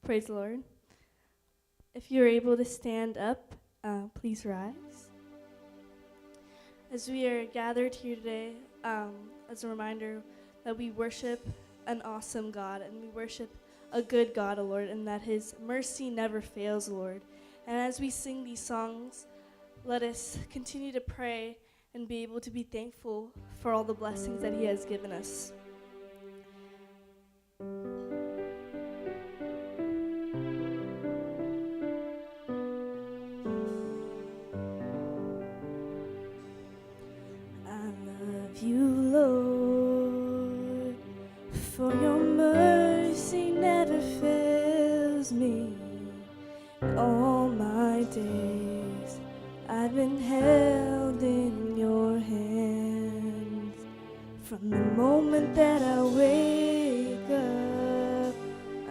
Praise the Lord. If you're able to stand up, please rise. As we are gathered here today, as a reminder that we worship an awesome God, and we worship a good God, O Lord, and that His mercy never fails, Lord. And as we sing these songs, let us continue to pray and be able to be thankful for all the blessings that He has given us. From the moment that I wake up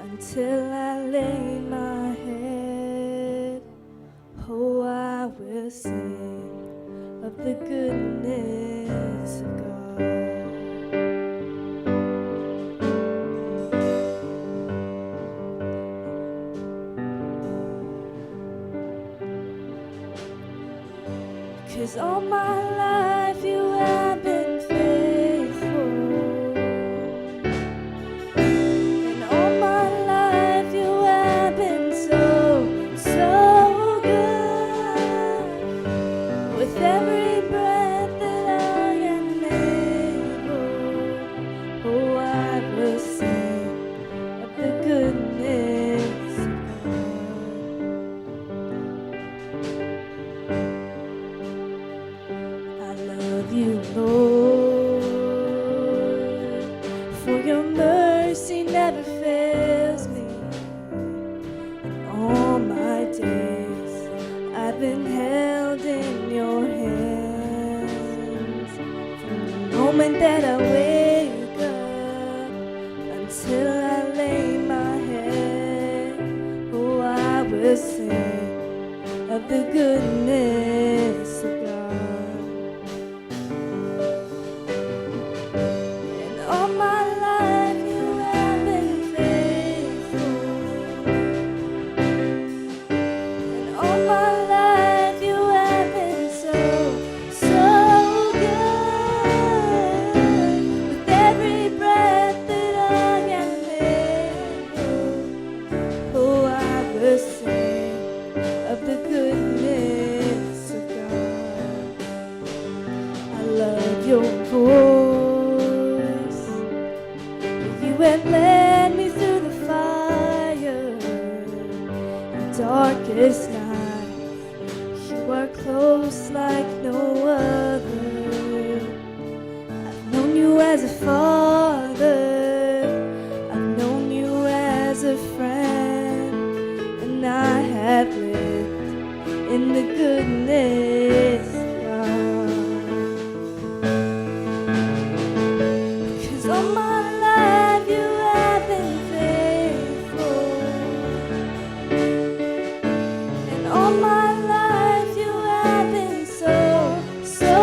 until I lay my head, oh, I will sing of the goodness of God. 'Cause all my life you have been faithful, and all my life you have been so, so good. With every breath that I am able, oh, I will sing of the goodness of God. I love you, Lord, for your mercy never fails me. All my days I've been held in your hands. From the moment that I wake up until I lay my head, oh, I will sing of the goodness of God. And all my life you have been faithful, and all my life you have been so, so good. With every breath that I am able, oh, I will sing of the goodness of God. I love your voice. You have led me through the fire and darkest night. You are close like no other. I've known you as a father, I've known you as a friend, and I have lived in the goodness of God. 'Cause all my life you have been faithful, and all my life you have been so, so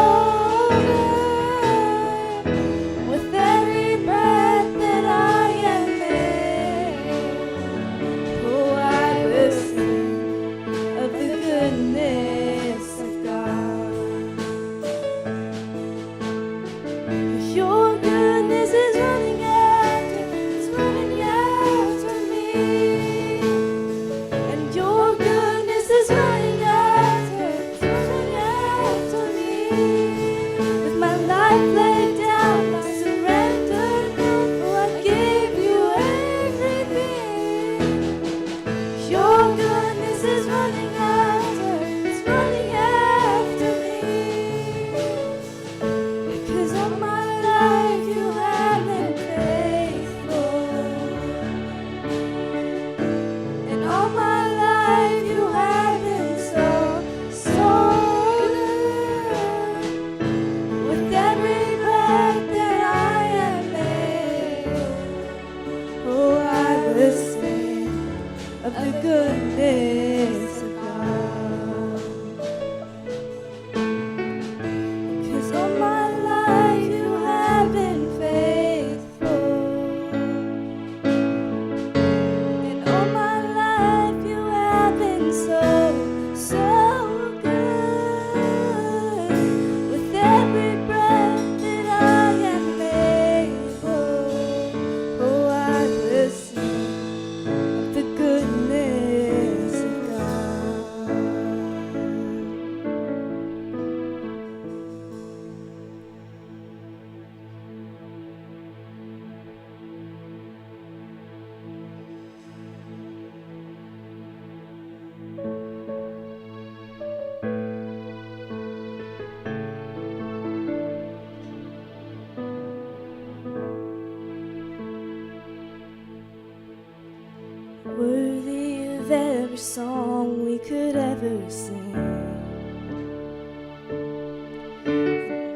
every song we could ever sing.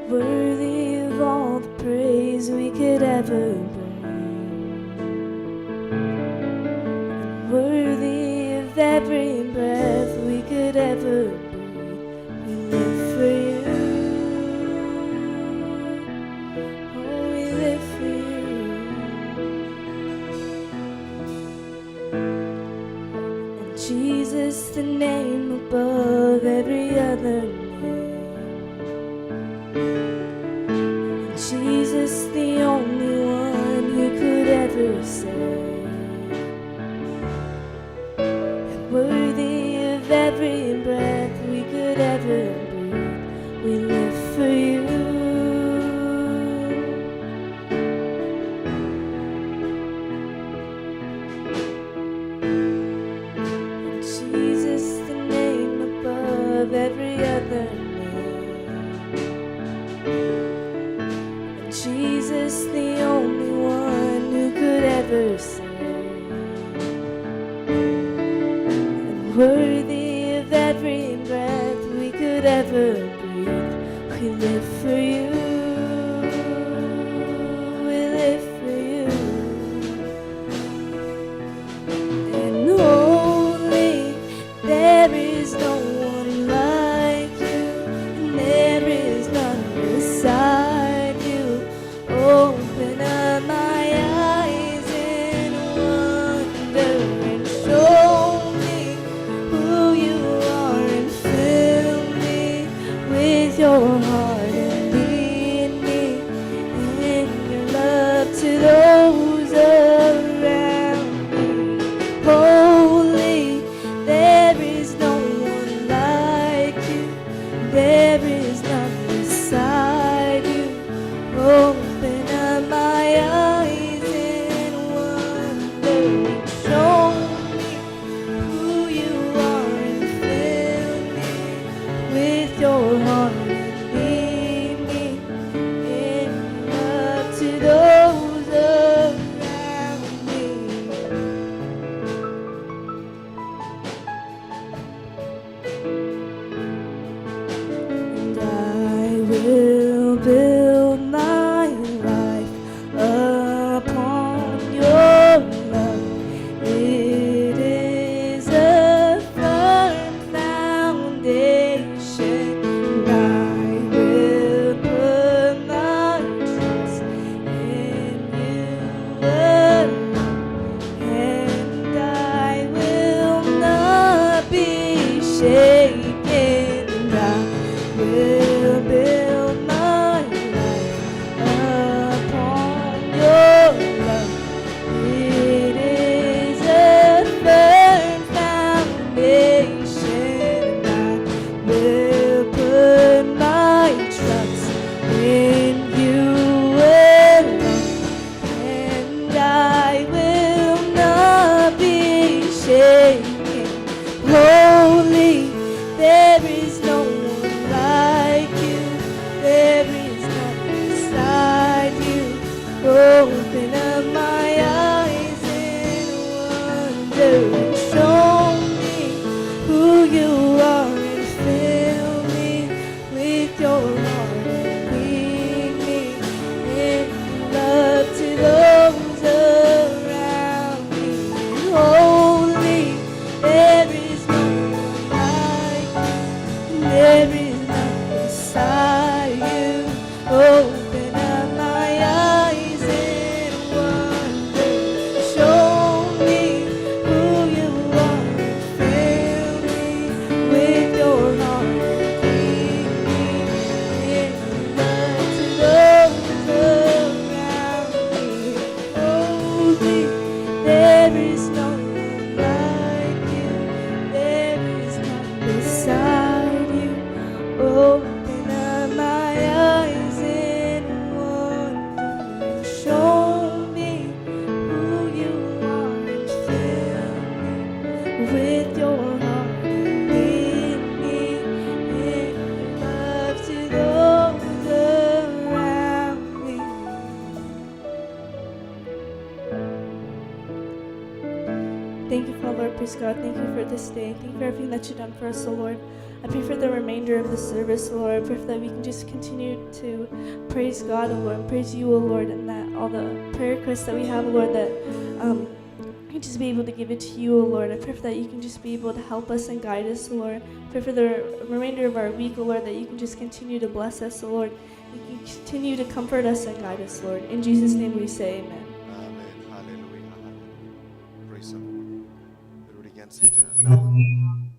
Worthy of all the praise we could ever bring. Worthy of every breath we could ever breathe. We live for you. Oh, we live for you. And Jesus, the name above every other name. Jesus, the only one who could ever save. And worthy of every breath we could ever breathe, we live for you. And Jesus, the name above every other name. Jesus, the only one who could ever save. And worthy of every breath we could ever breathe, we live for you. We live for you. And holy, there is no one like you, and there is none beside you. Open up my eyes in wonder and show me who you are, and fill me with your heart and lead me in your love to those around me. Holy, there is no one like you, there is none beside you. Open up my eyes in wonder and show me who you are, and fill me with your heart and lead me in love to those around me. And I will build my life upon your love. It is a firm foundation, and I will put my trust in you alone, and I will not be shaken. And I will build my life upon your love. It is a firm foundation, and I will put my trust in you alone, and I will not be shaken. Holy, there is no one like you, there is none beside you. Open up my eyes in wonder and show me who you are, and fill me with your heart and lead me in love to those around me. Holy, there is no one like you, there is none beside you. Open up my eyes in wonder, show me who you are, and fill me with your heart and lead me in love to those around me. Holy, there is no one like you, there is none beside you. Open up my eyes in wonder and show me who you are, and fill me with your heart and lead me in love to those around me. Thank you, Father, Lord, praise God. Thank you for this day. Thank you for everything that you've done for us, O Lord. I pray for the remainder of the service, O Lord. I pray that we can just continue to praise God, O Lord, praise you, O Lord, and that all the prayer requests that we have, O Lord, that we can just be able to give it to you, O Lord. I pray that you can just be able to help us and guide us, O Lord. I pray for the remainder of our week, O Lord, that you can just continue to bless us, O Lord. You can continue to comfort us and guide us, Lord. In Jesus' name we say amen. Amen. Hallelujah. Hallelujah. Praise the Lord. Everybody can sit down. Now,